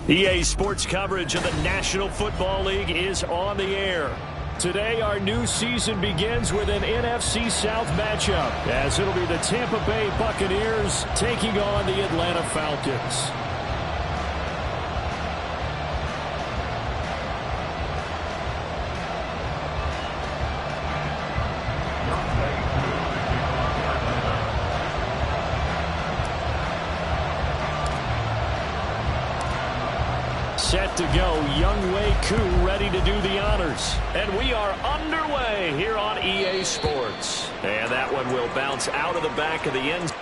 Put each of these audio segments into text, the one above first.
EA Sports coverage of the National Football League is on the air. Today, our new season begins with an NFC South matchup, as it'll be the Tampa Bay Buccaneers taking on the Atlanta Falcons. Set to go, Younghoe Koo ready to do the honors. And we are underway here on EA Sports. And that one will bounce out of the back of the end zone.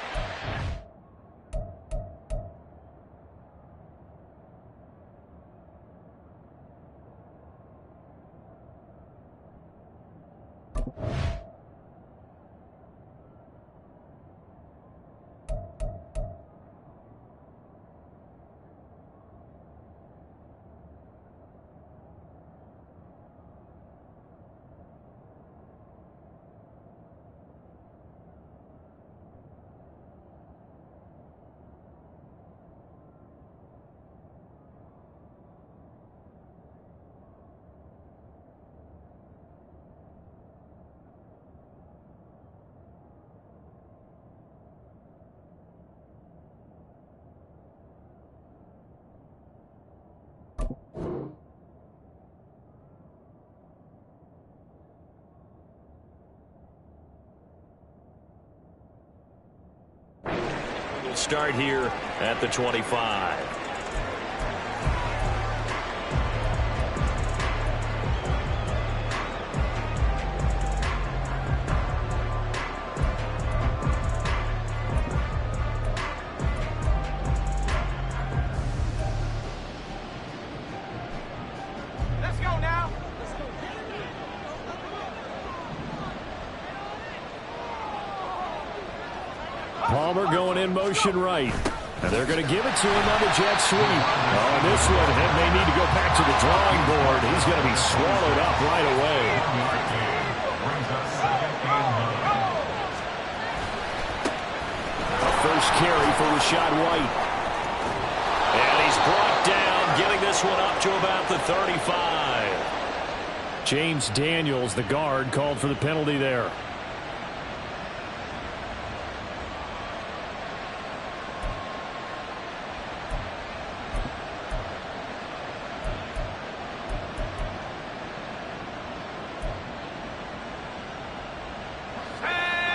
Start here at the 25. Let's go now. Palmer going in motion right. And they're going to give it to him on the jet sweep. Oh, this one, and they need to go back to the drawing board. He's going to be swallowed up right away. First carry for Rachaad White. And he's brought down, getting this one up to about the 35. James Daniels, the guard, called for the penalty there.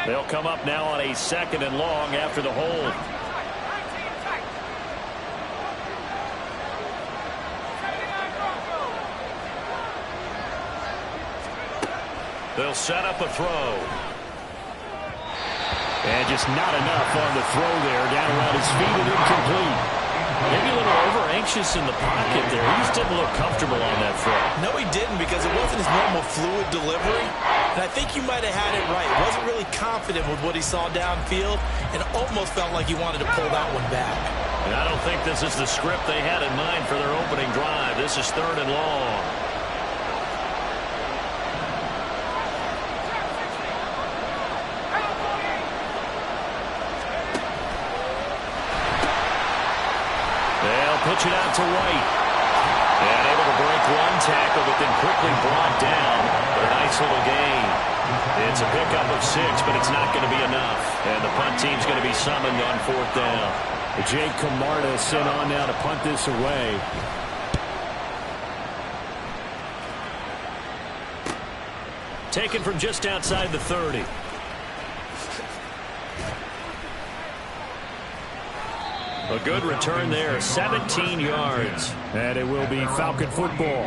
They'll come up now on a 2nd and long after the hold. They'll set up a throw. And just not enough on the throw there. Down around his feet and incomplete. Maybe a little over-anxious in the pocket there. He just didn't look comfortable on that throw. No, he didn't, because it wasn't his normal fluid delivery. And I think you might have had it right. He wasn't really confident with what he saw downfield and almost felt like he wanted to pull that one back. And I don't think this is the script they had in mind for their opening drive. This is 3rd and long. Pitch it out to White. And able to break one tackle, but then quickly brought down. But a nice little gain. It's a pickup of 6, but it's not going to be enough. And the punt team's going to be summoned on 4th down. Jake Camarda sent on now to punt this away. Taken from just outside the 30. A good return there, 17 yards. And it will be Falcon football.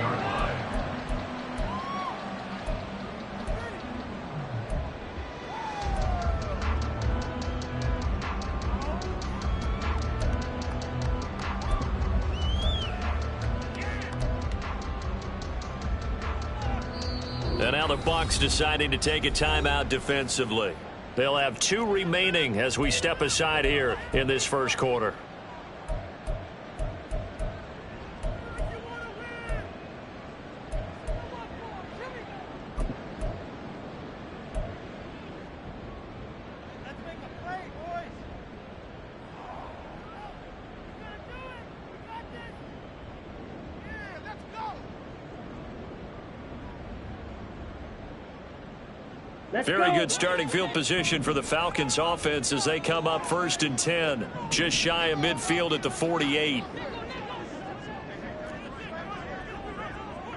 And now the Bucs deciding to take a timeout defensively. They'll have 2 remaining as we step aside here in this first quarter. Very good starting field position for the Falcons offense as they come up 1st and 10. Just shy of midfield at the 48.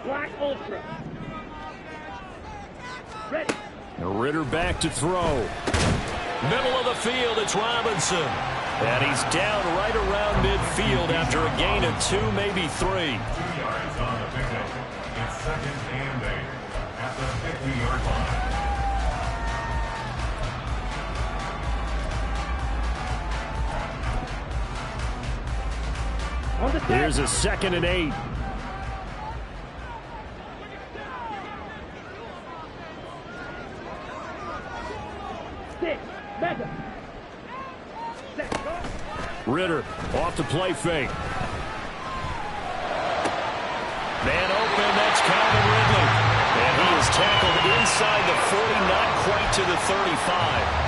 Black Ultra. Ready. Ritter back to throw. Middle of the field, it's Robinson. And he's down right around midfield after a gain of 2, maybe 3. 2 yards on the pickup. It's 2nd and 8 at the 50-yard line. Here's a 2nd and 8. Ritter off the play fake. Man open, that's Calvin Ridley. And he is tackled inside the 40, not quite to the 35.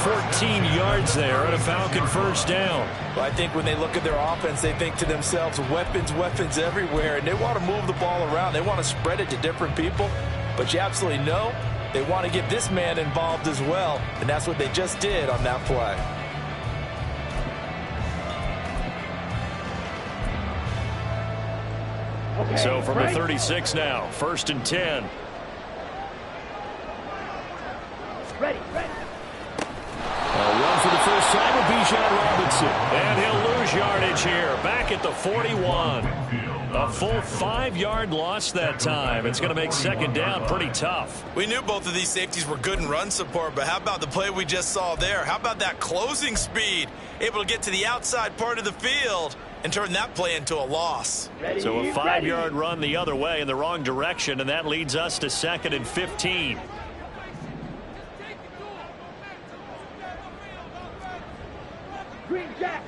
14 yards there and a Falcon first down. Well, I think when they look at their offense, they think to themselves, weapons, weapons everywhere, and they want to move the ball around. They want to spread it to different people, but you absolutely know they want to get this man involved as well, and that's what they just did on that play. Okay, So from right. the 36 now, 1st and 10. Ready. A run for the first time with Bijan Robinson. And he'll lose yardage here. Back at the 41. A full 5-yard loss that time. It's going to make 2nd down pretty tough. We knew both of these safeties were good in run support, but how about the play we just saw there? How about that closing speed? Able to get to the outside part of the field and turn that play into a loss. Ready. So a 5-yard run the other way in the wrong direction, and that leads us to 2nd and 15. Green Jack.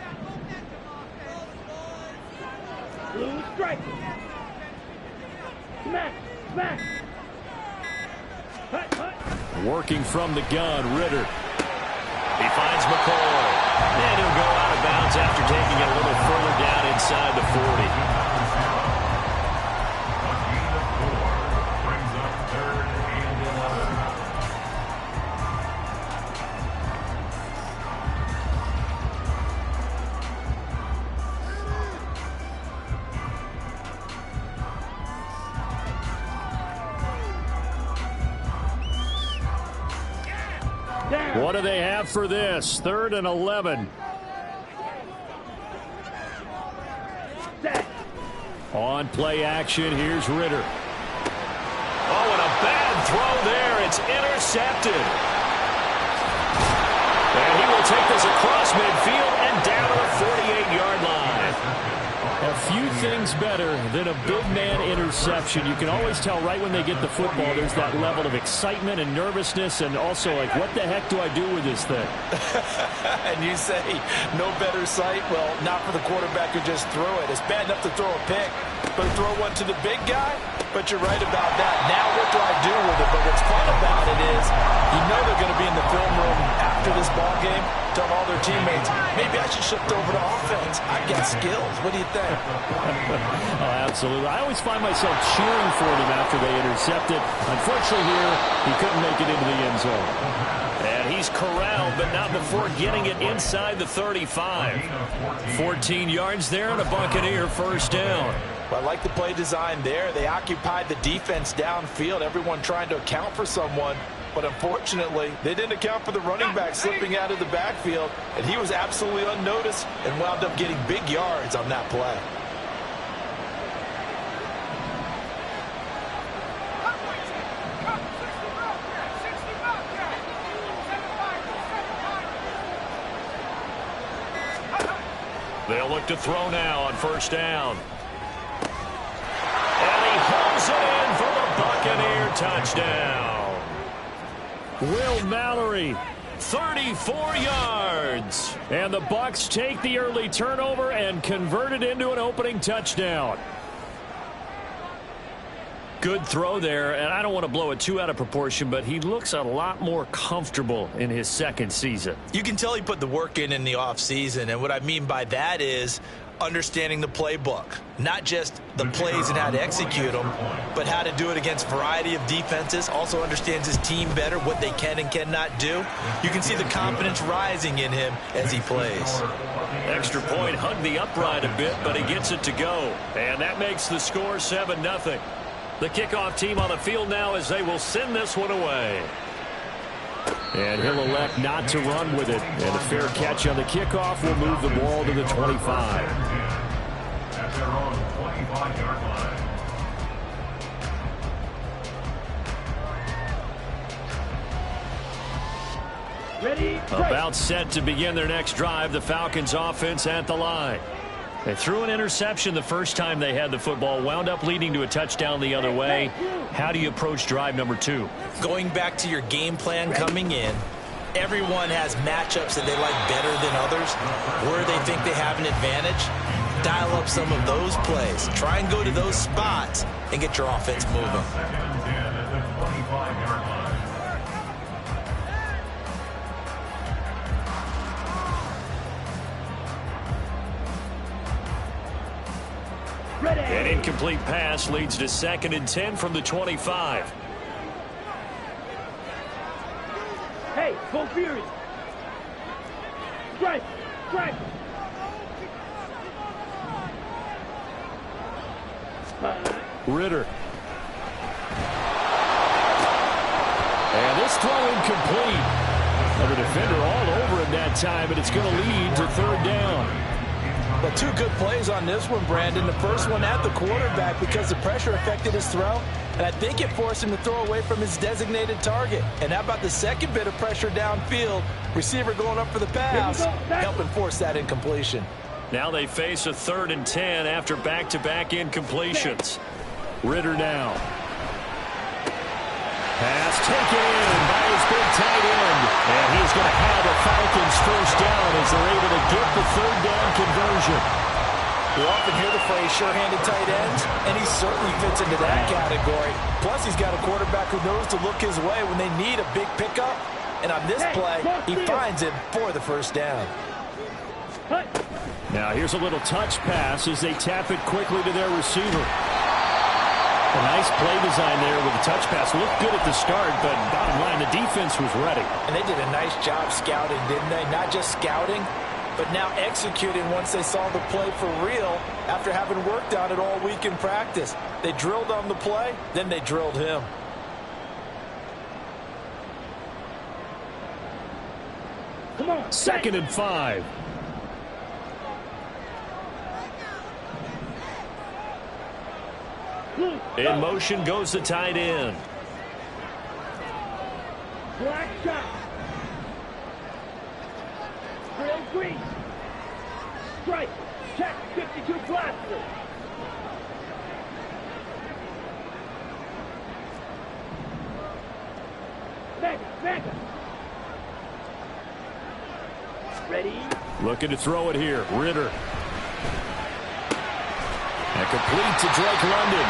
Blue stripe. Smash. Hut. Working from the gun, Ritter. He finds McCoy. And he'll go out of bounds after taking it a little further down inside the 40. Brings up 3rd and 11. What do they have for this? 3rd and 11. Set. On play action, here's Ritter. Oh, and a bad throw there. It's intercepted. And he will take this across midfield and down to the 48-yard line. A few things better than a big man interception. You can always tell right when they get the football, there's that level of excitement and nervousness, and also like, what the heck do I do with this thing? And you say, no better sight? Well, not for the quarterback who just threw it. It's bad enough to throw a pick, but throw one to the big guy? But you're right about that. Now what do I do with it? But what's fun about it is, you know they're going to be in the film room after this ball game, tell all their teammates, maybe I should shift over to offense. I've got skills. What do you think? Oh, absolutely. I always find myself cheering for them after they intercept it. Unfortunately here, he couldn't make it into the end zone. And he's corralled, but not before getting it inside the 35. 14 yards there and a Buccaneer first down. Well, I like the play design there. They occupied the defense downfield, everyone trying to account for someone. But unfortunately, they didn't account for the running back slipping out of the backfield, and he was absolutely unnoticed and wound up getting big yards on that play. They'll look to throw now on first down. And he hauls it in for the Buccaneer touchdown. Will Mallory, 34 yards. And the Bucs take the early turnover and convert it into an opening touchdown. Good throw there, and I don't want to blow it too out of proportion, but he looks a lot more comfortable in his second season. You can tell he put the work in the offseason, and what I mean by that is understanding the playbook. Not just the plays and how to execute them, but how to do it against a variety of defenses. Also understands his team better, what they can and cannot do. You can see the confidence rising in him as he plays. Extra point, hugged the upright a bit, but he gets it to go. And that makes the score 7-0. The kickoff team on the field now as they will send this one away. And he'll elect not to run with it. And a fair catch on the kickoff will move the ball to the 25. At their own 25-yard line. Ready, About set to begin their next drive, the Falcons offense at the line. They threw an interception the first time they had the football, wound up leading to a touchdown the other way. How do you approach drive number 2? Going back to your game plan coming in, everyone has matchups that they like better than others, where they think they have an advantage. Dial up some of those plays. Try and go to those spots and get your offense moving. 2nd and 10 at the 25-yard line. An incomplete pass leads to 2nd and 10 from the 25. Hey, go Fury. Strike, strike. Ritter. And this throw incomplete. And the defender all over him that time, but it's going to lead to 3rd down. Well, 2 good plays on this one, Brandon. The first one at the quarterback because the pressure affected his throw, and I think it forced him to throw away from his designated target. And how about the second bit of pressure downfield? Receiver going up for the pass, helping force that incompletion. Now they face a 3rd and 10 after back-to-back incompletions. Ritter now. Pass taken in by his big tight end. And he's going to have the Falcons first down as they're able to get the 3rd down conversion. We often hear the phrase sure-handed tight ends, and he certainly fits into that category. Plus, he's got a quarterback who knows to look his way when they need a big pickup. And on this play, he finds it for the first down. Now here's a little touch pass as they tap it quickly to their receiver. A nice play design there with the touch pass. Looked good at the start, but bottom line, the defense was ready. And they did a nice job scouting, didn't they? Not just scouting, but now executing once they saw the play for real after having worked on it all week in practice. They drilled on the play, then they drilled him. Come on. 2nd and 5. In motion goes the tight end. Black shot. Trail green. Strike. Check. 52 blaster. Mega. Ready. Looking to throw it here. Ritter. And complete to Drake London.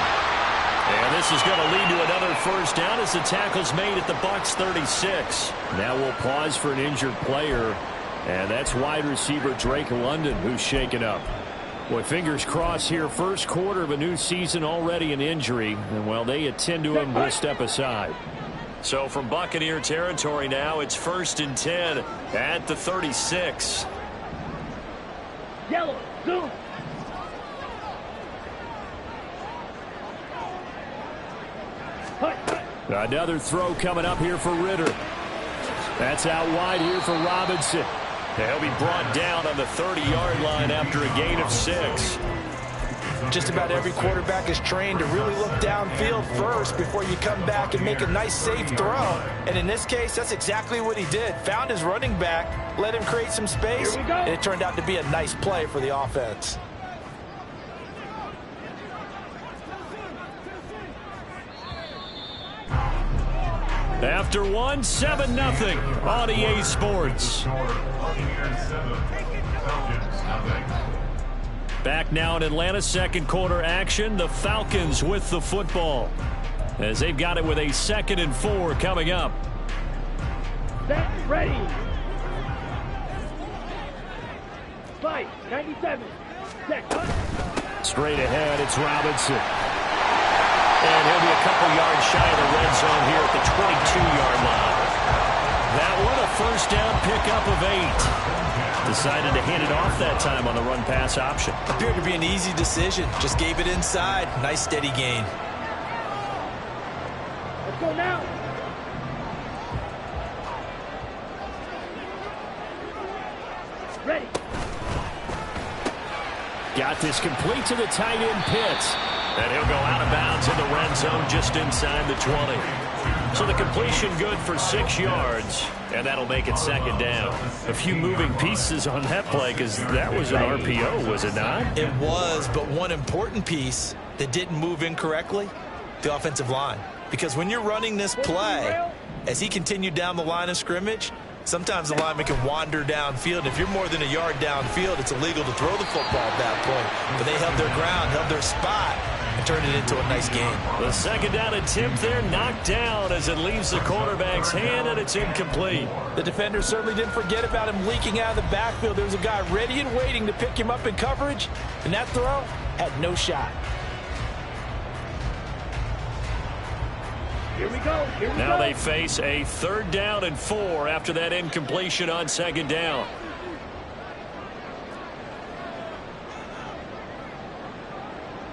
And this is going to lead to another first down as the tackle's made at the Bucs 36. Now we'll pause for an injured player. And that's wide receiver Drake London who's shaken up. Boy, fingers crossed here. First quarter of a new season, already an injury. And while they attend to him, we'll step aside. So from Buccaneer territory now, it's 1st and 10 at the 36. Yellow. Zoom. Another throw coming up here for Ritter. That's out wide here for Robinson. And he'll be brought down on the 30-yard line after a gain of 6. Just about every quarterback is trained to really look downfield first before you come back and make a nice, safe throw. And in this case, that's exactly what he did. Found his running back, let him create some space, and it turned out to be a nice play for the offense. After 7-0 on EA Sports. Back now in Atlanta, second quarter action. The Falcons with the football as they've got it with a 2nd and 4 coming up. Set, ready. Fight, 97. Straight ahead, it's Robinson. And he'll be a couple yards shy of the red zone here at the 22-yard line. That one, a first down pickup of 8. Decided to hand it off that time on the run-pass option. Appeared to be an easy decision. Just gave it inside. Nice steady gain. Let's go now. Ready. Got this complete to the tight end Pitts. And he'll go out of bounds in the red zone just inside the 20. So the completion good for 6 yards, and that'll make it second down. A few moving pieces on that play because that was an RPO, was it not? It was, but one important piece that didn't move incorrectly, the offensive line. Because when you're running this play, as he continued down the line of scrimmage, sometimes the lineman can wander downfield. If you're more than a yard downfield, it's illegal to throw the football at that point. But they held their ground, held their spot, and turned it into a nice game. The second down attempt there knocked down as it leaves the quarterback's hand, and it's incomplete. The defender certainly didn't forget about him leaking out of the backfield. There was a guy ready and waiting to pick him up in coverage, and that throw had no shot. Here we go. Here we Now go. they face a 3rd down and 4 after that incompletion on second down.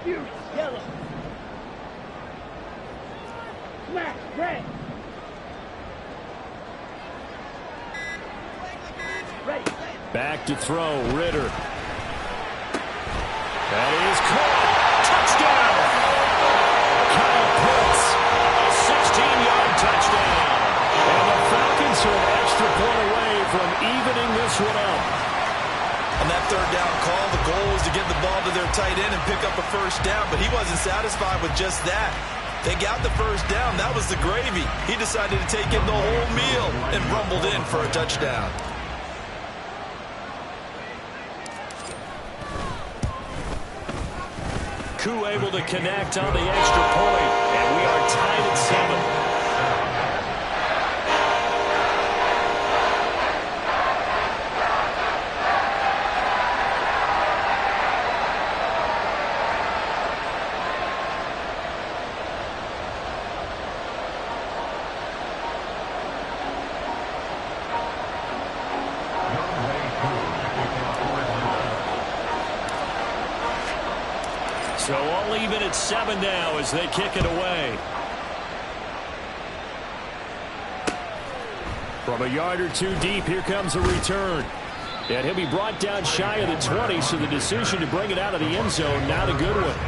Fuse, yellow. Smash, red. Ready. Back to throw, Ritter. That is caught. Touchdown! Kyle Pitts, a 16-yard touchdown. And the Falcons are an extra point away from evening this one up. On that 3rd down call, the goal was to get the ball to their tight end and pick up a first down, but he wasn't satisfied with just that. They got the first down. That was the gravy. He decided to take in the whole meal and rumbled in for a touchdown. Koo able to connect on the extra point, and we are tied at 7. So all even at 7 now as they kick it away. From a yard or two deep, here comes a return. And he'll be brought down shy of the 20, so the decision to bring it out of the end zone, not a good one.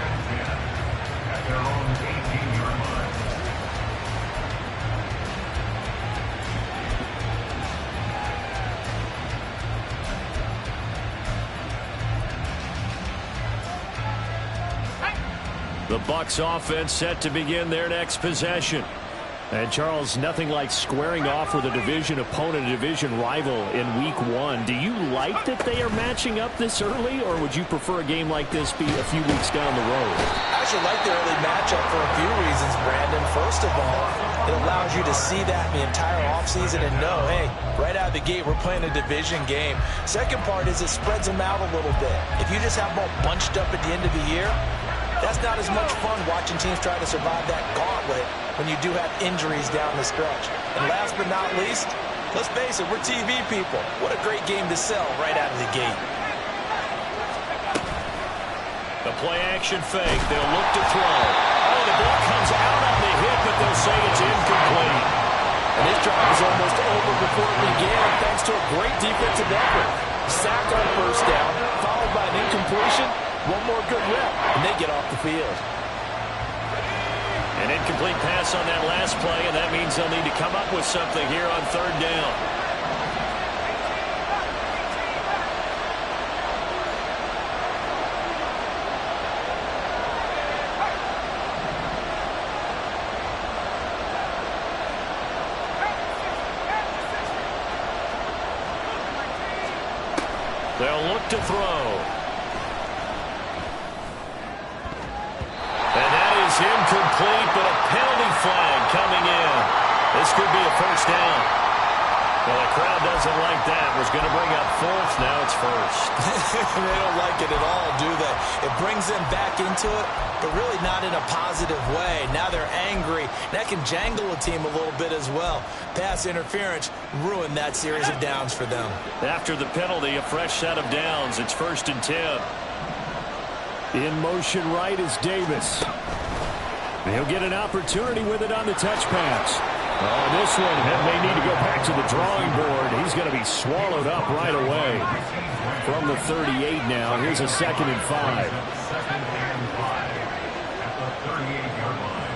At their own 18-yard line. The Bucs offense set to begin their next possession. And, Charles, nothing like squaring off with a division opponent, a division rival in Week 1. Do you like that they are matching up this early, or would you prefer a game like this be a few weeks down the road? I actually like the early matchup for a few reasons, Brandon. First of all, it allows you to see that the entire offseason and know, hey, right out of the gate, we're playing a division game. Second part is it spreads them out a little bit. If you just have them all bunched up at the end of the year, that's not as much fun watching teams try to survive that gauntlet when you do have injuries down the stretch. And last but not least, let's face it, we're TV people. What a great game to sell right out of the gate. The play action fake. They'll look to throw. Oh, the ball comes out on the hit, but they'll say it's incomplete. And his drive was almost over before it began thanks to a great defensive effort. Sacked on first down, followed by an incompletion. One more good rep, and they get off the field. An incomplete pass on that last play, and that means they'll need to come up with something here on 3rd down. They'll look to throw. Incomplete, but a penalty flag coming in. This could be a first down. Well, the crowd doesn't like that. Was going to bring up 4th. Now it's first. They don't like it at all, do they? It brings them back into it, but really not in a positive way. Now they're angry. That can jangle a team a little bit as well. Pass interference ruined that series of downs for them. After the penalty, a fresh set of downs. It's 1st and 10. In motion right is Davis. He'll get an opportunity with it on the touch pass. Oh, this one may need to go back to the drawing board. He's going to be swallowed up right away. From the 38 now, here's a 2nd and 5. 2nd and 5 at the 38-yard line.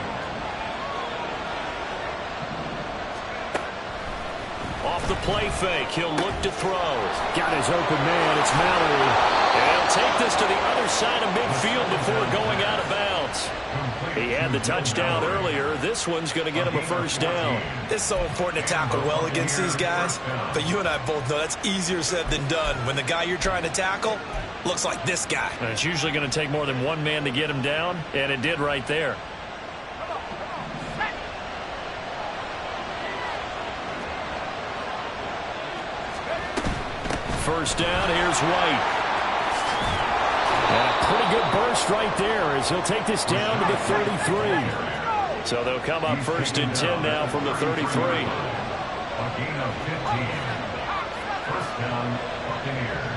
Off the play fake, he'll look to throw. Got his open man, it's Mallory. And he'll take this to the other side of midfield before going out of bounds. He had the touchdown earlier. This one's going to get him a 1st down. It's so important to tackle well against these guys, but you and I both know that's easier said than done. When the guy you're trying to tackle looks like this guy. And it's usually going to take more than one man to get him down, and it did right there. First down, here's White. And a pretty good burst right there as he'll take this down to the 33. So they'll come up 1st and 10 now from the 33. A gain of 15. 1st down, Buccaneers.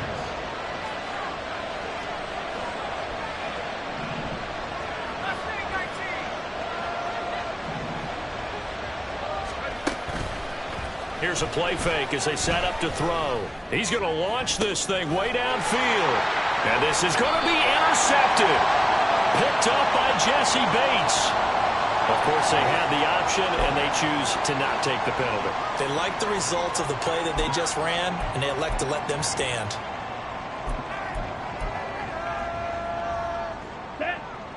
Here's a play fake as they set up to throw. He's going to launch this thing way downfield. And this is going to be intercepted. Picked up by Jesse Bates. Of course, they had the option, and they choose to not take the penalty. They like the results of the play that they just ran, and they elect to let them stand.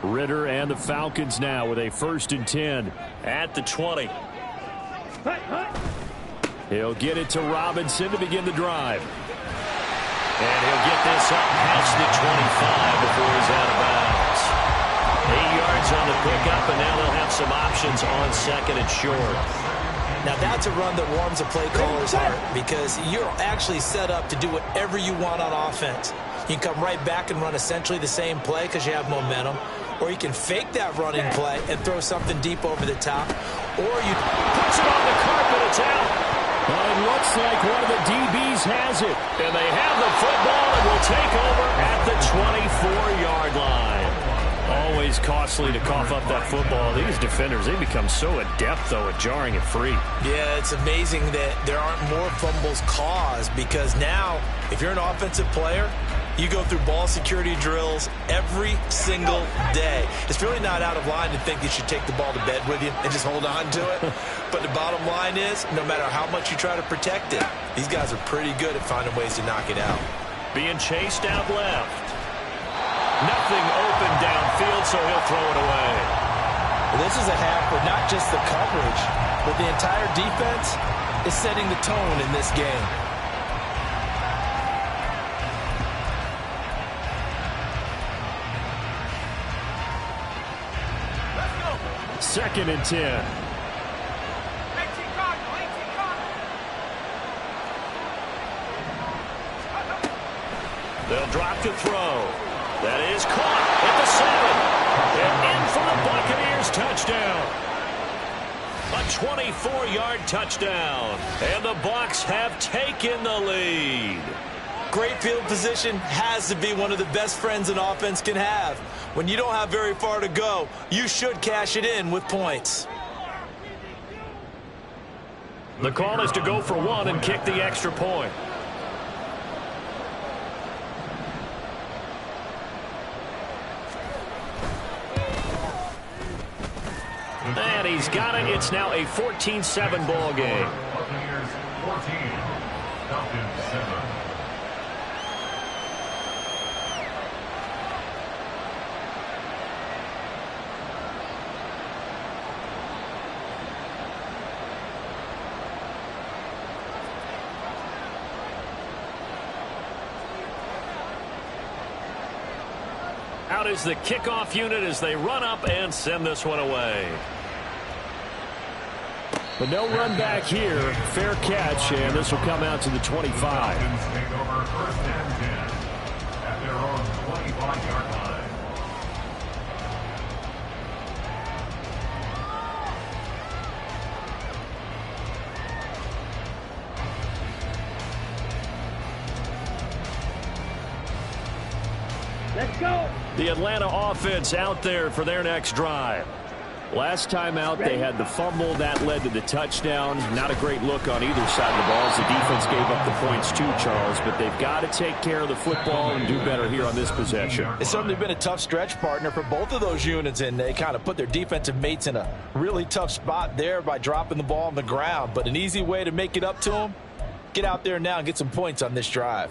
Ritter and the Falcons now with a 1st and 10. At the 20. He'll get it to Robinson to begin the drive. And he'll get this up past the 25 before he's out of bounds. 8 yards on the pickup, and now they'll have some options on 2nd and short. Now that's a run that warms a play caller's heart because you're actually set up to do whatever you want on offense. You can come right back and run essentially the same play because you have momentum, or you can fake that running play and throw something deep over the top, or you puts it on the carpet. It's out. Well, it looks like one of the DBs has it. And they have the football and will take over at the 24-yard line. Always costly to cough up that football. These defenders, they become so adept, though, at jarring it free. Yeah, it's amazing that there aren't more fumbles caused because now, if you're an offensive player, you go through ball security drills every single day. It's really not out of line to think you should take the ball to bed with you and just hold on to it. But the bottom line is, no matter how much you try to protect it, these guys are pretty good at finding ways to knock it out. Being chased out left. Nothing open downfield, so he'll throw it away. Well, this is a half where not just the coverage, but the entire defense is setting the tone in this game. Second and 10. They'll drop to throw. That is caught at the 7. And in for the Buccaneers touchdown. A 24-yard touchdown. And the Bucs have taken the lead. Great field position has to be one of the best friends an offense can have. When you don't have very far to go, you should cash it in with points. The call is to go for one and kick the extra point. And he's got it. It's now a 14-7 ball game. Buccaneers 14, Falcons 7. Out is the kickoff unit as they run up and send this one away. But no run back here. Fair catch, and this will come out to the 25. Falcons take over 1st and 10. Let's go. The Atlanta offense out there for their next drive. Last time out, they had the fumble. That led to the touchdown. Not a great look on either side of the ball as the defense gave up the points too, Charles. But they've got to take care of the football and do better here on this possession. It's certainly been a tough stretch, partner, for both of those units, and they kind of put their defensive mates in a really tough spot there by dropping the ball on the ground. But an easy way to make it up to them, get out there now and get some points on this drive.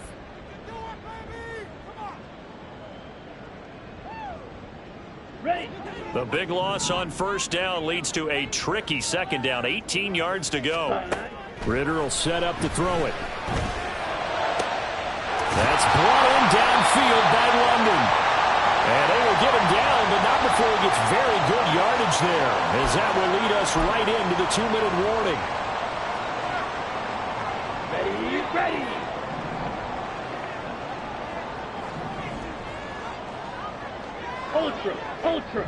Ready. The big loss on first down leads to a tricky second down. 18 yards to go. Ritter will set up to throw it. That's brought in downfield by London. And they will get him down, but not before he gets very good yardage there, as that will lead us right into the 2-minute warning. Ready, ready. Ultra, ultra.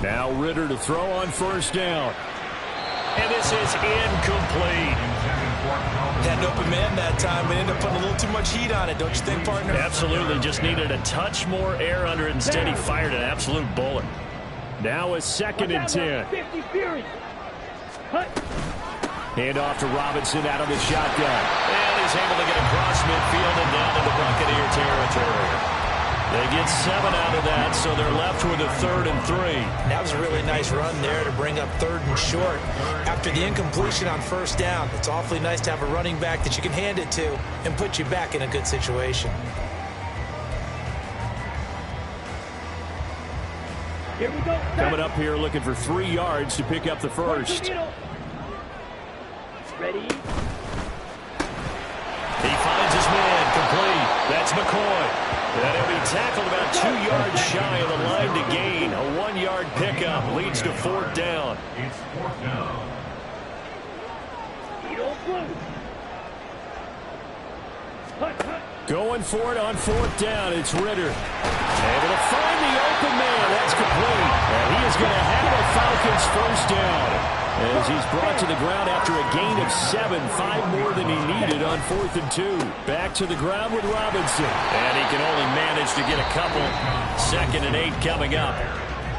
Now Ritter to throw on first down. And this is incomplete. Had an open man that time, but ended up putting a little too much heat on it, don't you think, partner? Absolutely. Just needed a touch more air under it. Instead, he fired an absolute bullet. Now a 2nd and 10. 50 Fury. Hut. Hand off to Robinson out of the shotgun. And he's able to get across midfield and down into Buccaneer territory. They get 7 out of that, so they're left with a 3rd and 3. That was a really nice run there to bring up 3rd and short. After the incompletion on first down, it's awfully nice to have a running back that you can hand it to and put you back in a good situation. Here we go. Coming up here looking for 3 yards to pick up the first. Ready. He finds his man complete. That's McCoy. And he'll be tackled about 2 yards shy of the line to gain. A 1-yard pickup leads to 4th down. It's 4th down. Going for it on 4th down. It's Ritter. Able to find the open man. That's complete. And he is going to have a Falcons first down, as he's brought to the ground after a gain of 7, 5 more than he needed on 4th and 2. Back to the ground with Robinson. And he can only manage to get a couple. 2nd and 8 coming up.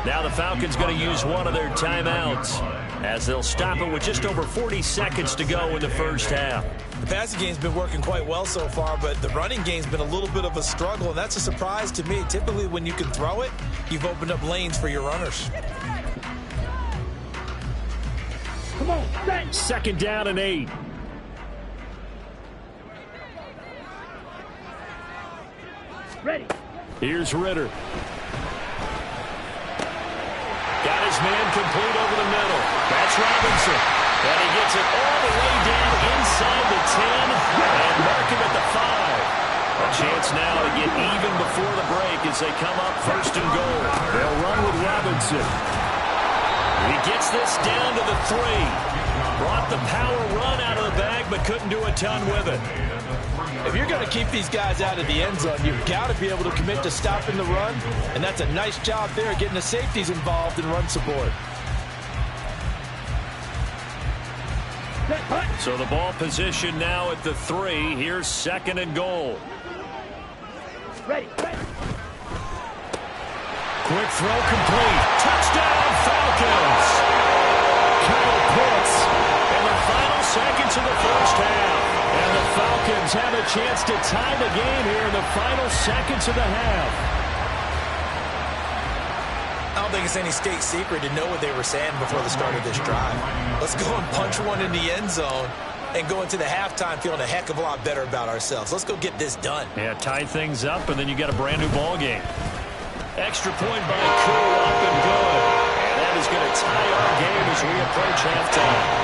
Now the Falcons going to use one of their timeouts, as they'll stop it with just over 40 seconds to go in the first half. The passing game's been working quite well so far, but the running game's been a little bit of a struggle, and that's a surprise to me. Typically, when you can throw it, you've opened up lanes for your runners. Come on, set. 2nd down and 8. Ready. Here's Ritter. Got his man complete over the middle. That's Robinson. And he gets it all the way down inside the 10 and mark him at the 5. A chance now to get even before the break as they come up 1st and goal. They'll run with Robinson. He gets this down to the 3. Brought the power run out of the bag, but couldn't do a ton with it. If you're going to keep these guys out of the end zone, you've got to be able to commit to stopping the run, and that's a nice job there, getting the safeties involved in run support. So the ball position now at the 3. Here's 2nd and goal. Ready, ready. Quick throw complete. Touchdown Falcons. Kyle Pitts in the final seconds of the first half. And the Falcons have a chance to tie the game here in the final seconds of the half. I don't think it's any state secret to know what they were saying before the start of this drive. Let's go and punch one in the end zone and go into the halftime feeling a heck of a lot better about ourselves. Let's go get this done. Yeah, tie things up, and then you got a brand new ball game. Extra point by Koo, up and good. And that is going to tie our game as we approach halftime.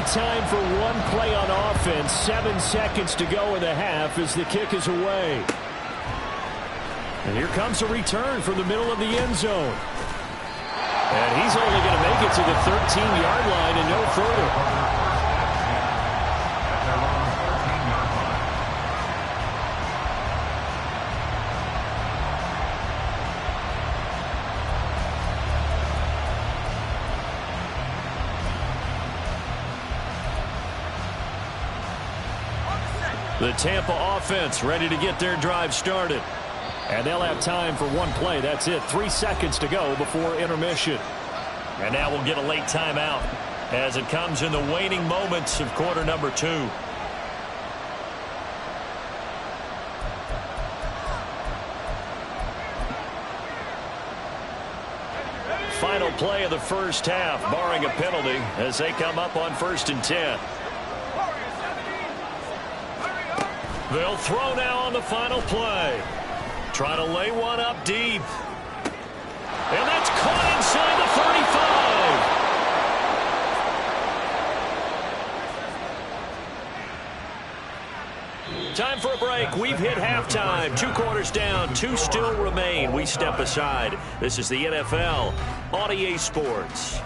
Time for one play on offense. 7 seconds to go in the half as the kick is away. And here comes a return from the middle of the end zone. And he's only going to make it to the 13-yard line and no further. The Tampa offense ready to get their drive started. And they'll have time for one play. That's it. 3 seconds to go before intermission. And now we'll get a late timeout as it comes in the waning moments of quarter number 2. Final play of the first half, barring a penalty, as they come up on 1st and 10. They'll throw now on the final play. Try to lay one up deep. And that's caught inside the 35. Time for a break. We've hit halftime. 2 quarters down. 2 still remain. We step aside. This is the NFL on EA Sports.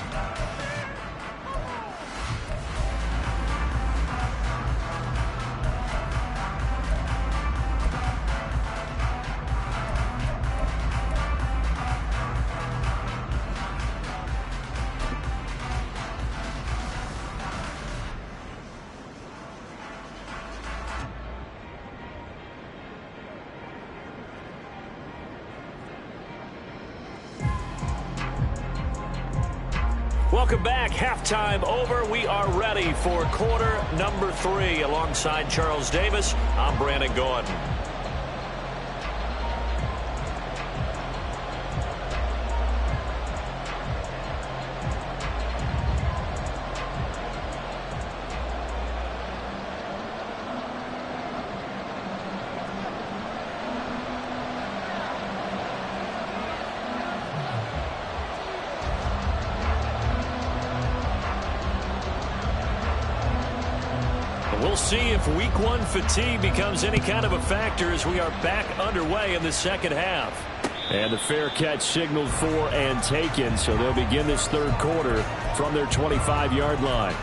Welcome back. Halftime over. We are ready for quarter number 3. Alongside Charles Davis, I'm Brandon Gordon. We'll see if week 1 fatigue becomes any kind of a factor as we are back underway in the second half. And the fair catch signaled for and taken, so they'll begin this 3rd quarter from their 25-yard line.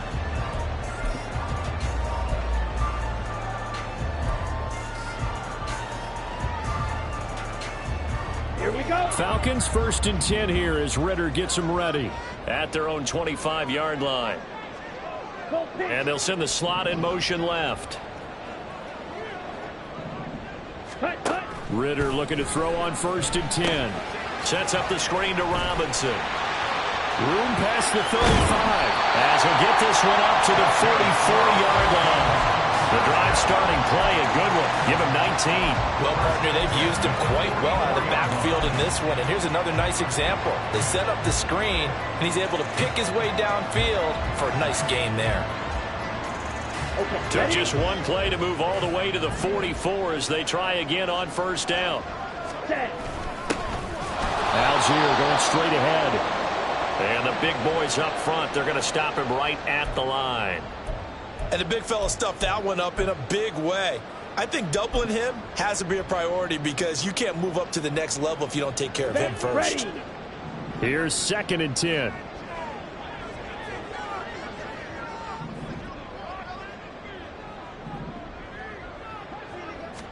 Here we go. Falcons 1st and 10 here as Ritter gets them ready. At their own 25-yard line. And they'll send the slot in motion left. Ritter looking to throw on 1st and 10. Sets up the screen to Robinson. Room past the 35. As he'll get this one up to the 44-yard line. The drive starting play, a good one. Give him 19. Well, partner, they've used him quite well out of the backfield in this one. And here's another nice example. They set up the screen, and he's able to pick his way downfield for a nice gain there. Okay, Took just one play to move all the way to the 44 as they try again on 1st down. Algier going straight ahead. And the big boys up front, they're going to stop him right at the line. And the big fella stuffed that one up in a big way. I think doubling him has to be a priority because you can't move up to the next level if you don't take care of him first. Here's 2nd and 10.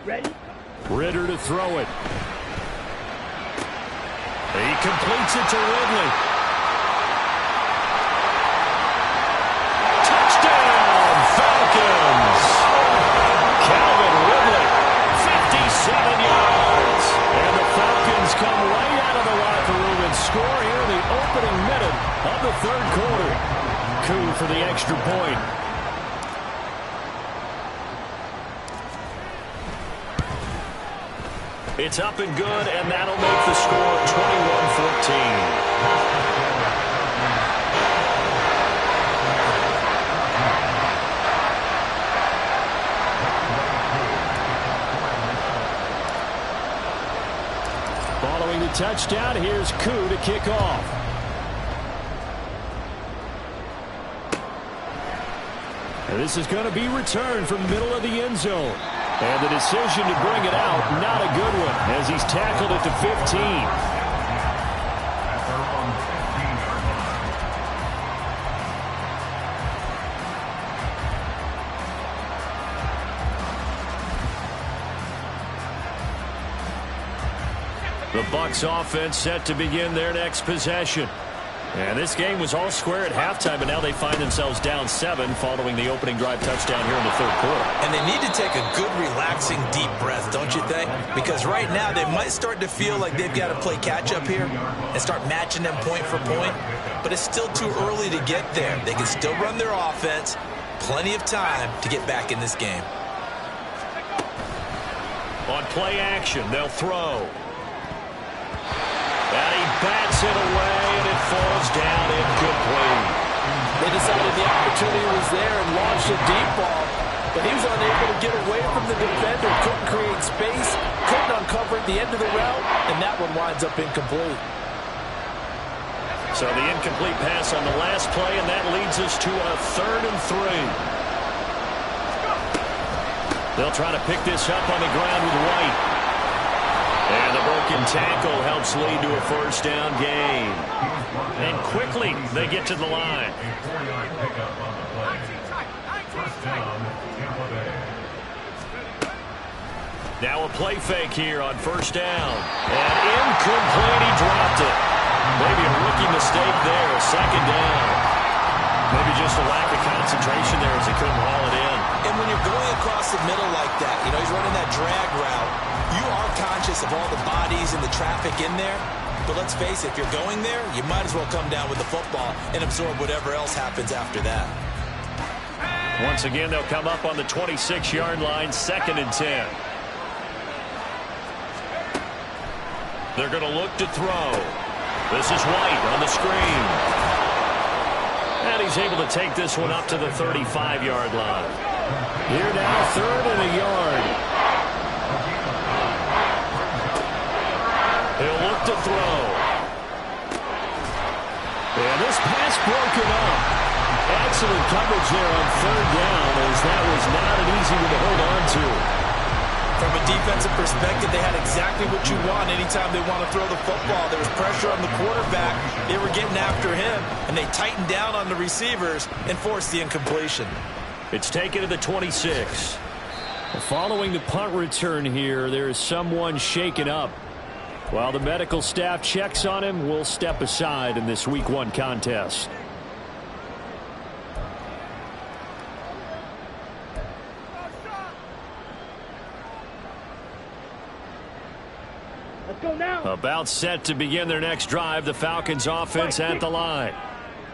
Ready? Ritter to throw it. He completes it to Ridley. Touchdown, Falcons! Calvin Ridley, 57 yards. And the Falcons come right out of the locker room and score here in the opening minute of the 3rd quarter. Coup for the extra point. It's up and good, and that'll make the score 21-14. Following the touchdown, here's Coup to kick off. And this is going to be returned from the middle of the end zone. And the decision to bring it out, not a good one, as he's tackled at the 15. The Bucs offense set to begin their next possession. And this game was all square at halftime, but now they find themselves down 7 following the opening drive touchdown here in the third quarter. And they need to take a good, relaxing, deep breath, don't you think? Because right now they might start to feel like they've got to play catch-up here and start matching them point for point. But it's still too early to get there. They can still run their offense. Plenty of time to get back in this game. On play action, they'll throw. And he bats it away, and it falls down incomplete. They decided the opportunity was there and launched a deep ball, but he was unable to get away from the defender, couldn't create space, couldn't uncover at the end of the route, and that one winds up incomplete. So the incomplete pass on the last play, and that leads us to a 3rd and 3. They'll try to pick this up on the ground with White. And the broken tackle helps lead to a first down gain. And quickly they get to the line. Now a play fake here on first down. And incomplete, he dropped it. Maybe a rookie mistake there, a second down. Maybe just a lack of concentration there as he couldn't haul it in. And when you're going across the middle like that, you know, he's running that drag route, you are conscious of all the bodies and the traffic in there. But let's face it, if you're going there, you might as well come down with the football and absorb whatever else happens after that. Once again, they'll come up on the 26-yard line, 2nd and 10. They're going to look to throw. This is White on the screen. And he's able to take this one up to the 35-yard line. Here now, 3rd and a yard. He'll look to throw. And this pass broken up. Excellent coverage there on 3rd down, as that was not an easy one to hold on to. From a defensive perspective, they had exactly what you want anytime they want to throw the football. There was pressure on the quarterback. They were getting after him, and they tightened down on the receivers and forced the incompletion. It's taken to the 26. Following the punt return here, there is someone shaken up. While the medical staff checks on him, we'll step aside in this Week 1 contest. Let's go now. About set to begin their next drive, the Falcons offense at the line.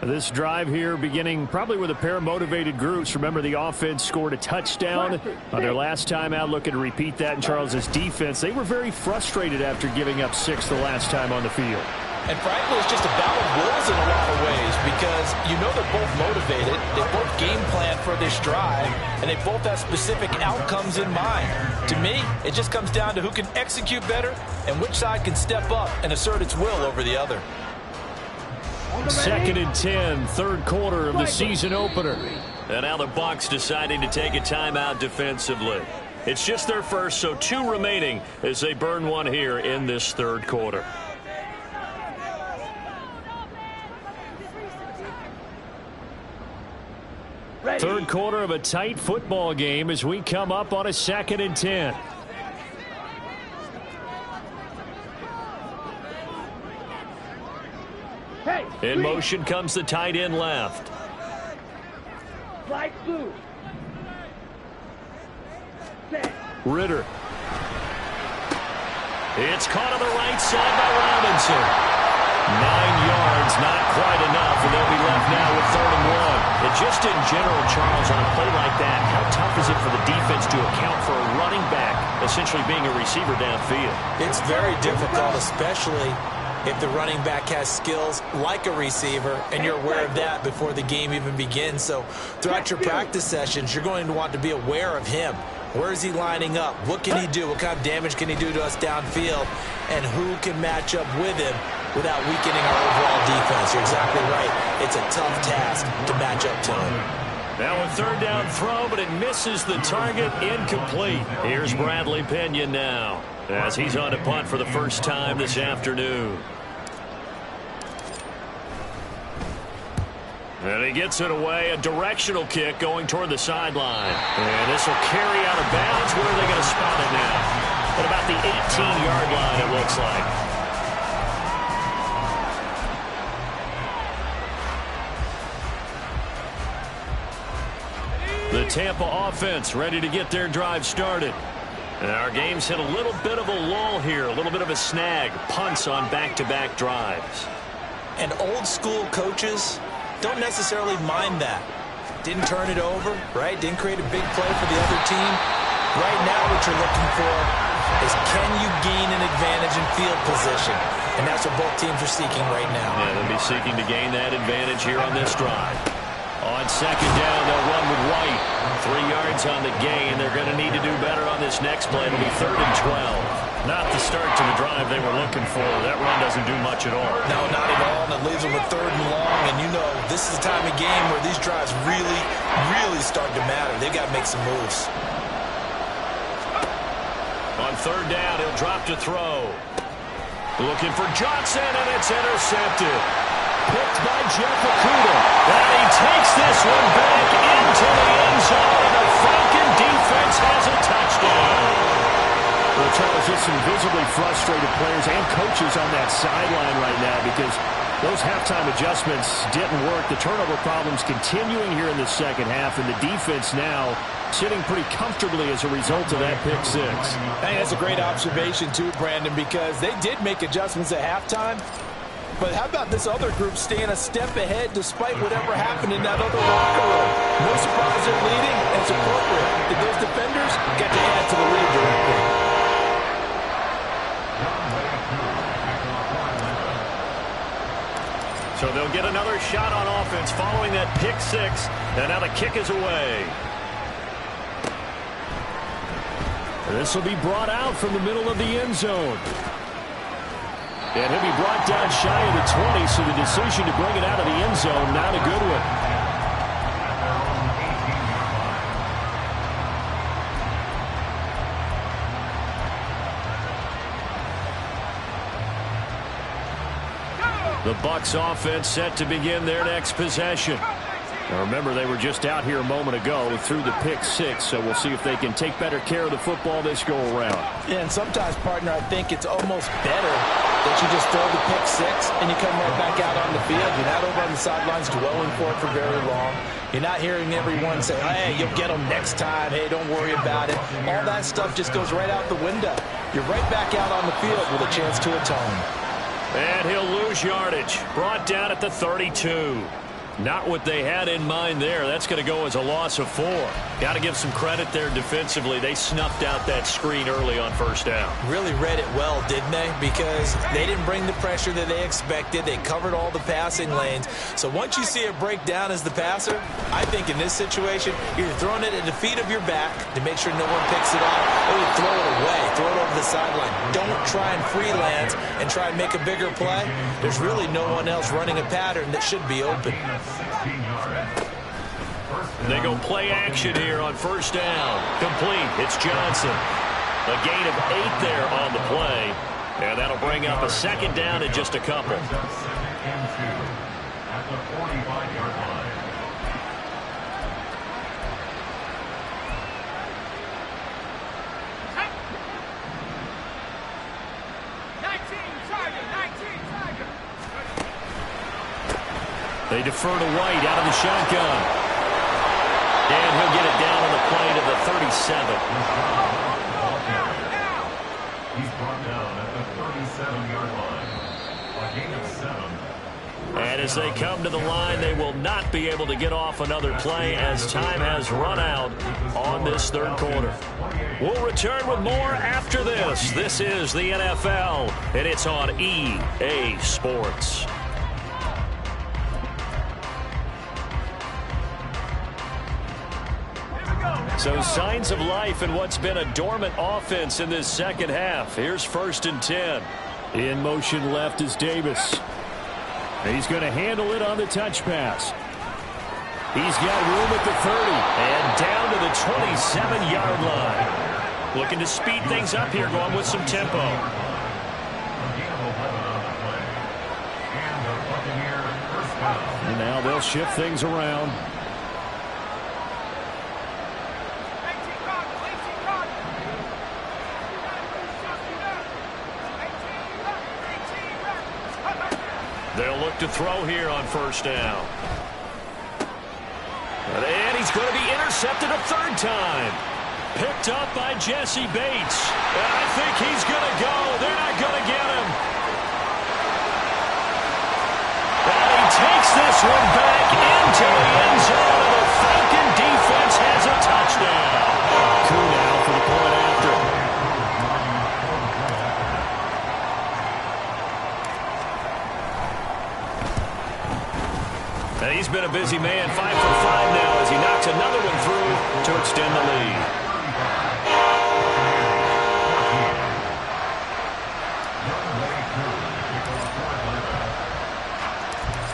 This drive here beginning probably with a pair of motivated groups. Remember, the offense scored a touchdown on their last time out, looking to repeat that in Charles's defense. They were very frustrated after giving up 6 the last time on the field. And frankly, it's just a battle of wills in a lot of ways because you know they're both motivated. They both game plan for this drive, and they both have specific outcomes in mind. To me, it just comes down to who can execute better and which side can step up and assert its will over the other. 2nd and 10, 3rd quarter of the season opener. And now the Bucs deciding to take a timeout defensively. It's just their first, so 2 remaining as they burn one here in this 3rd quarter. Third quarter of a tight football game as we come up on a 2nd and 10. In motion comes the tight end left. Light blue. Ritter. It's caught on the right side by Robinson. 9 yards, not quite enough, and they'll be left now with 3rd and 1. And just in general, Charles, on a play like that, how tough is it for the defense to account for a running back essentially being a receiver downfield? It's very difficult, especially if the running back has skills like a receiver, and you're aware of that before the game even begins. So throughout your practice sessions, you're going to want to be aware of him. Where is he lining up? What can he do? What kind of damage can he do to us downfield? And who can match up with him without weakening our overall defense? You're exactly right. It's a tough task to match up to him. Now a 3rd down throw, but it misses the target, incomplete. Here's Bradley Pinion now as he's on to punt for the first time this afternoon. And he gets it away, a directional kick going toward the sideline. And this will carry out of bounds. Where are they going to spot it now? At about the 18-yard line, it looks like. The Tampa offense ready to get their drive started. And our game's hit a little bit of a lull here, a little bit of a snag. Punts on back-to-back drives. And old-school coaches don't necessarily mind that. Didn't turn it over, right? Didn't create a big play for the other team. Right now what you're looking for is can you gain an advantage in field position? And that's what both teams are seeking right now. Yeah, they'll be seeking to gain that advantage here on this drive. On second down, they'll run with White. 3 yards on the gain. They're going to need to do better on this next play. It'll be 3rd and 12. Not the start to the drive they were looking for. That run doesn't do much at all. No, not at all. And it leaves them with 3rd and long. And you know, this is the time of game where these drives really, really start to matter. They've got to make some moves. On 3rd down, he'll drop to throw. Looking for Johnson, and it's intercepted. Picked by Jeff Okuda. And he takes this one back into the end zone, and the Falcon defense has a touchdown. Well, Charles, just some visibly frustrated players and coaches on that sideline right now because those halftime adjustments didn't work. The turnover problems continuing here in the second half, and the defense now sitting pretty comfortably as a result of that pick six. I think that's a great observation too, Brandon, because they did make adjustments at halftime. But how about this other group staying a step ahead despite whatever happened in that other locker room? No surprise they're leading, and it's appropriate that those defenders got to add to the lead directly. So they'll get another shot on offense following that pick six, and now the kick is away. This will be brought out from the middle of the end zone. And he'll be brought down shy of the 20, so the decision to bring it out of the end zone, not a good one. The Bucs offense set to begin their next possession. Now remember, they were just out here a moment ago through the pick six, so we'll see if they can take better care of the football this go around. Yeah, and sometimes, partner, I think it's almost better that you just throw the pick six and you come right back out on the field. You're not over on the sidelines dwelling for it for very long. You're not hearing everyone say, hey, you'll get them next time. Hey, don't worry about it. All that stuff just goes right out the window. You're right back out on the field with a chance to atone. And he'll lose yardage. Brought down at the 32. Not what they had in mind there. That's going to go as a loss of 4. Got to give some credit there defensively. They snuffed out that screen early on first down. Really read it well, didn't they? Because they didn't bring the pressure that they expected. They covered all the passing lanes. So once you see it break down as the passer, I think in this situation, you're throwing it at the feet of your back to make sure no one picks it off, or you throw it away, throw it over the sideline. Don't try and freelance and try and make a bigger play. There's really no one else running a pattern that should be open. They go play action here on first down. Complete. It's Johnson. A gain of 8 there on the play. And that'll bring up a second down in just a couple. At the 45-yard line. They defer to White out of the shotgun. And he'll get it down on the play to the 37. He's brought down at the 37-yard line. A gain of 7. And as they come to the line, they will not be able to get off another play as time has run out on this third quarter. We'll return with more after this. This is the NFL, and it's on EA Sports. So signs of life in what's been a dormant offense in this second half. Here's 1st and 10. In motion left is Davis. He's going to handle it on the touch pass. He's got room at the 30 and down to the 27-yard line. Looking to speed things up here, going with some tempo. And now they'll shift things around. They'll look to throw here on first down. And he's going to be intercepted. intercepted a third time. Picked up by Jesse Bates. And I think he's going to go. They're not going to get him. And he takes this one back into the end zone. And the Falcon defense has a touchdown. Coup now for the point after. And he's been a busy man, 5 for 5 now as he knocks another one through to extend the lead.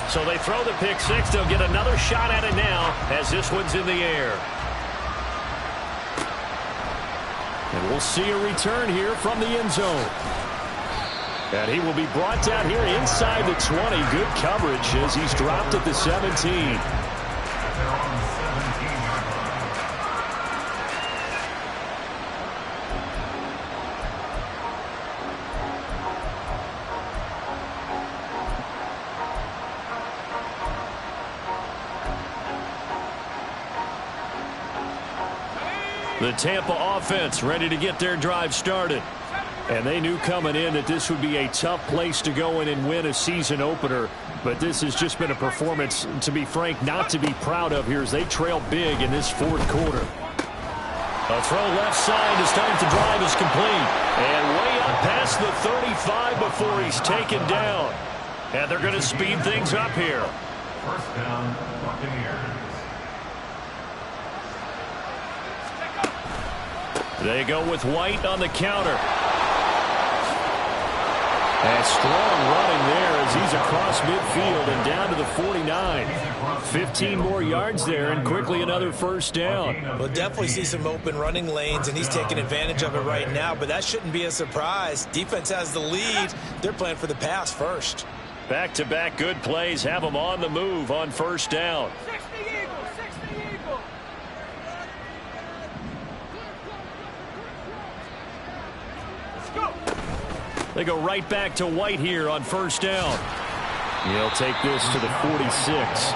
So they throw the pick six. They'll get another shot at it now as this one's in the air. And we'll see a return here from the end zone. And he will be brought down here inside the 20. Good coverage as he's dropped at the 17. The Tampa offense ready to get their drive started. And they knew coming in that this would be a tough place to go in and win a season opener. But this has just been a performance, to be frank, not to be proud of here as they trail big in this fourth quarter. A throw left side to start the drive is complete. And way up past the 35 before he's taken down. And they're going to speed things up here. First down, Buccaneers. They go with White on the counter. And strong running there as he's across midfield and down to the 49. 15 more yards there and quickly another first down. We'll definitely see some open running lanes, and he's taking advantage of it right now, but that shouldn't be a surprise. Defense has the lead. They're playing for the pass first. Back-to-back good plays have them on the move on first down. 60 Eagles, 60 Eagles. They go right back to White here on first down. He'll take this to the 46.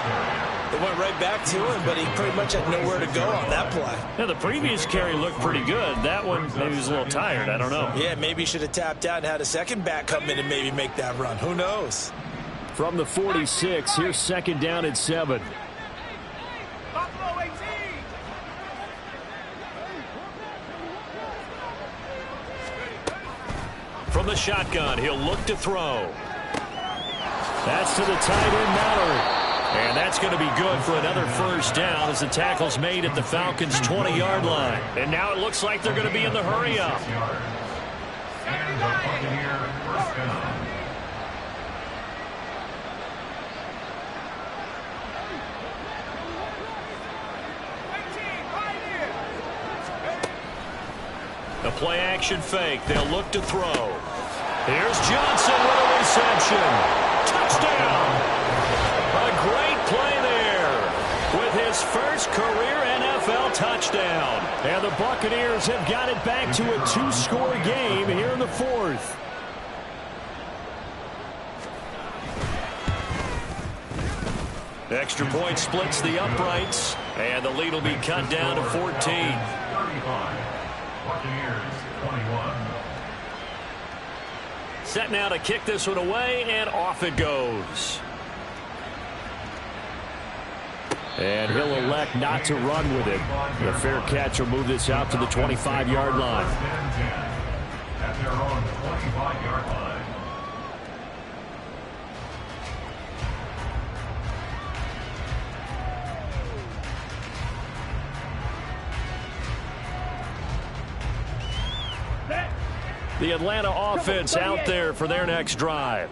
They went right back to him, but he pretty much had nowhere to go on that play. Now, the previous carry looked pretty good. That one, maybe he was a little tired. I don't know. Yeah, maybe he should have tapped out and had a second back come in and maybe make that run. Who knows? From the 46, here's second down at 7. Buffalo 18. From the shotgun, he'll look to throw. That's to the tight end, Mallory. And that's going to be good for another first down as the tackle's made at the Falcons' 20-yard line. And now it looks like they're going to be in the hurry-up. And the Buccaneer first down. A play-action fake. They'll look to throw. Here's Johnson with a reception. Touchdown! A great play there with his first career NFL touchdown. And the Buccaneers have got it back to a 2-score game here in the fourth. Extra point splits the uprights, and the lead will be cut down to 14. 35. Buccaneers 21. Set now to kick this one away, and off it goes. And he'll elect not to run with it. The fair catch will move this out to the 25-yard line. First and 10 at their own 25-yard line. The Atlanta offense out there for their next drive.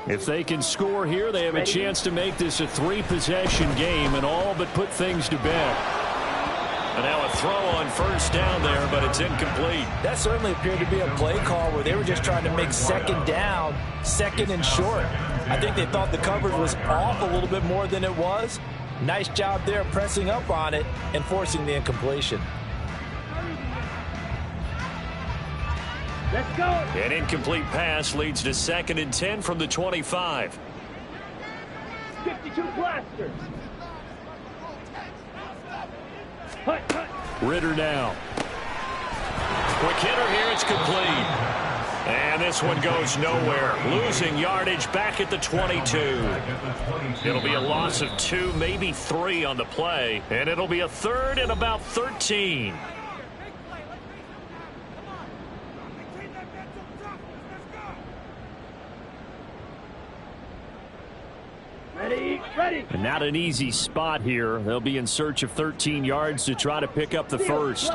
If they can score here, they have a chance to make this a 3-possession game and all but put things to bed. And now a throw on first down there, but it's incomplete. That certainly appeared to be a play call where they were just trying to make second down, second and short. I think they thought the coverage was off a little bit more than it was. Nice job there pressing up on it and forcing the incompletion. Let's go. An incomplete pass leads to 2nd and 10 from the 25. 52 blasters. Ritter now. Quick hitter here, it's complete. And this one goes nowhere. Losing yardage back at the 22. It'll be a loss of 2, maybe 3 on the play. And it'll be a third and about 13. And not an easy spot here. They'll be in search of 13 yards to try to pick up the first.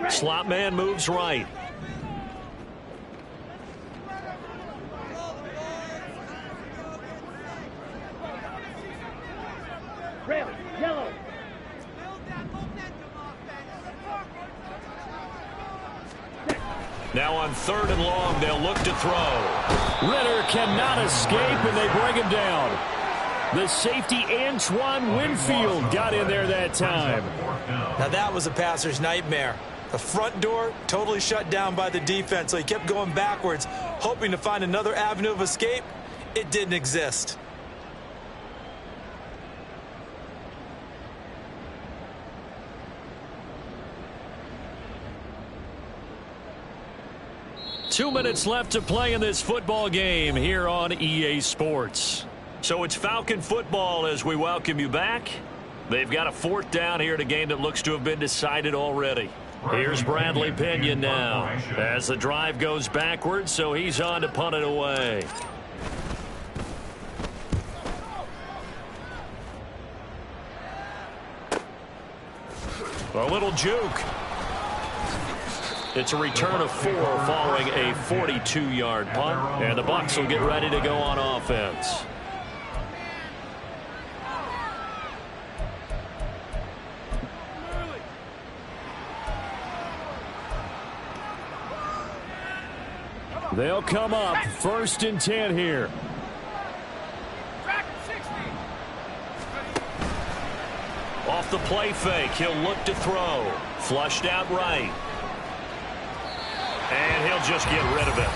Slot man moves right. Yellow. Now on 3rd and long, they'll look to throw. Ritter cannot escape, and they bring him down. The safety, Antoine Winfield, got in there that time. Now that was a passer's nightmare. The front door totally shut down by the defense, so he kept going backwards, hoping to find another avenue of escape. It didn't exist. Two minutes left to play in this football game here on EA Sports. So it's Falcon football as we welcome you back. They've got a 4th down here in a game that looks to have been decided already. Here's Bradley Pinion now as the drive goes backwards, so he's on to punt it away. A little juke. It's a return of 4 following a 42-yard punt, and the Bucs will get ready to go on offense. They'll come up 1st and 10 here. Off the play fake, he'll look to throw. Flushed out right. And he'll just get rid of it.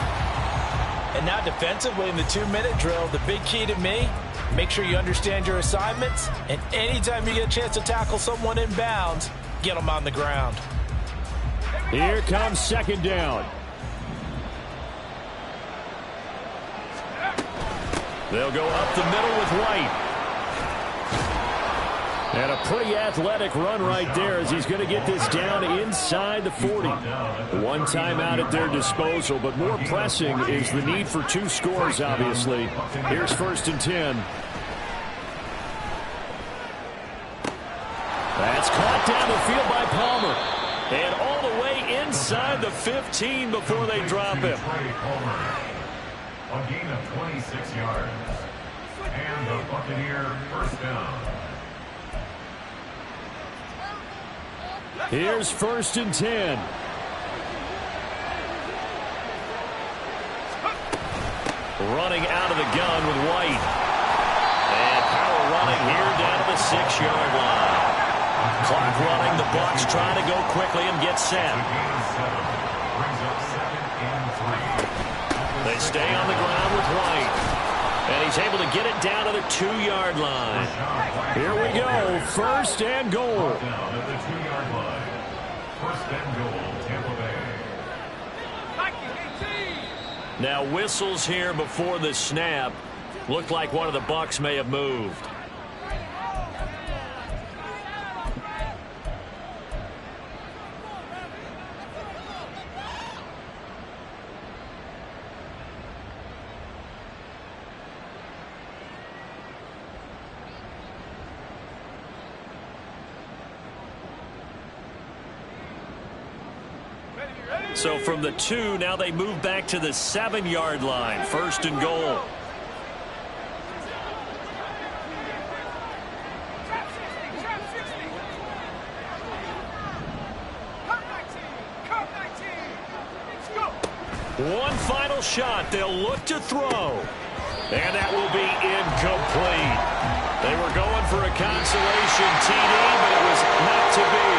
And now defensively in the 2-minute drill, the big key to me, make sure you understand your assignments, and anytime you get a chance to tackle someone in bounds, get them on the ground. Here comes 2nd down. They'll go up the middle with White. And a pretty athletic run right there as he's going to get this down inside the 40. One timeout at their disposal, but more pressing is the need for 2 scores, obviously. Here's 1st and 10. That's caught down the field by Palmer. And all the way inside the 15 before they drop him. A gain of 26 yards. And the Buccaneer 1st down. Here's 1st and 10. Running out of the gun with White. And power running here down to the 6-yard line. Clock running, the Bucs trying to go quickly and get set. They stay on the ground with White. And he's able to get it down to the 2-yard line. Here we go, 1st and goal. Down at the 2-yard line. 1st and goal, Tampa Bay. Now whistles here before the snap. Looked like one of the Bucs may have moved. So from the 2, now they move back to the 7-yard line. 1st and goal. One final shot. They'll look to throw. And that will be incomplete. They were going for a consolation TD, but it was not to be.